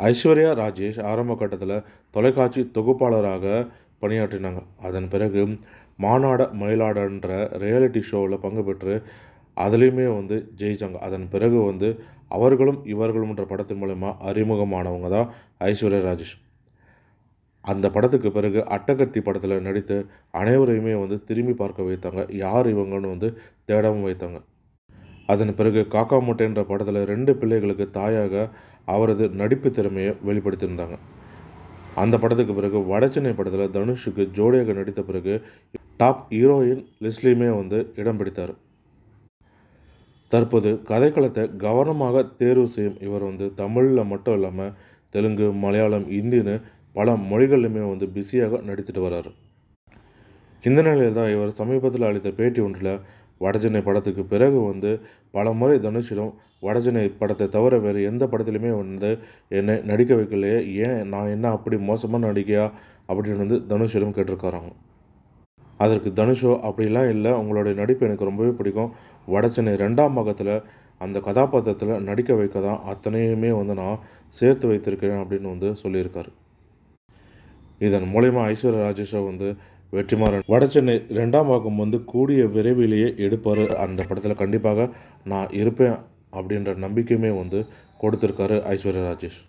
ஐஸ்வர்யா ராஜேஷ் ஆரம்ப கட்டத்தில் தொலைக்காட்சி தொகுப்பாளராக பணியாற்றினாங்க. அதன் பிறகு மானாட மயிலாடன்ற ரியாலிட்டி ஷோவில் பங்கு பெற்று அதுலேயுமே ஜெயித்தாங்க. அதன் பிறகு அவர்களும் இவர்களும்ன்ற படத்தின் மூலமா அறிமுகமானவங்க தான் ஐஸ்வர்யா ராஜேஷ். அந்த படத்துக்கு பிறகு அட்டகத்தி படத்தில் நடித்து அனைவரையுமே திரும்பி பார்க்க வைத்தாங்க. யார் இவங்கன்னு தேடவும் வைத்தாங்க. அதன் பிறகு காக்கா முட்டைன்ற படத்தில் 2 பிள்ளைகளுக்கு தாயாக அவரது நடிப்பு திறமையை வெளிப்படுத்தியிருந்தாங்க. அந்த படத்துக்கு பிறகு வடச்சென்னை படத்தில் தனுஷுக்கு ஜோடியாக நடித்த பிறகு டாப் ஹீரோயின் லிஸ்ட்லேயுமே இடம் பிடித்தார். தற்போது கதைக்களத்தை கவனமாக தேர்வு செய்யும் இவர் தமிழில் மட்டும் இல்லாமல் தெலுங்கு, மலையாளம், ஹிந்தின்னு பல மொழிகள்லையுமே பிஸியாக நடித்துட்டு வராரு. இந்த நிலையில் தான் இவர் சமீபத்தில் அளித்த பேட்டி ஒன்றில் வடச்சென்னை படத்துக்கு பிறகு பல முறை தனுஷிடம் வடச்சென்னை படத்தை தவிர வேறு எந்த படத்துலையுமே என்னை நடிக்க வைக்கலையே, ஏன் நான் என்ன அப்படி மோசமாக நடிக்கையா அப்படின்னு தனுஷிடம் கேட்டிருக்காராங்க. அதற்கு தனுஷோ அப்படிலாம் இல்லை, உங்களுடைய நடிப்பு எனக்கு ரொம்பவே பிடிக்கும், வடச்சென்னை 2ஆம் பாகத்தில் அந்த கதாபாத்திரத்தில் நடிக்க வைக்க தான் அத்தனையுமே நான் சேர்த்து வைத்திருக்கிறேன் அப்படின்னு சொல்லியிருக்காரு. இதன் மூலயமா ஐஸ்வர்யா ராஜேஷோ வெற்றிமாறன் வடச்சென்னை 2ஆம் பாகம் கூடிய விரைவிலேயே எடுப்பார். அந்த படத்தில் கண்டிப்பாக நான் இருப்பேன் அப்படின்ற நம்பிக்கையுமே கொடுத்துருக்காரு ஐஸ்வர்யா ராஜேஷ்.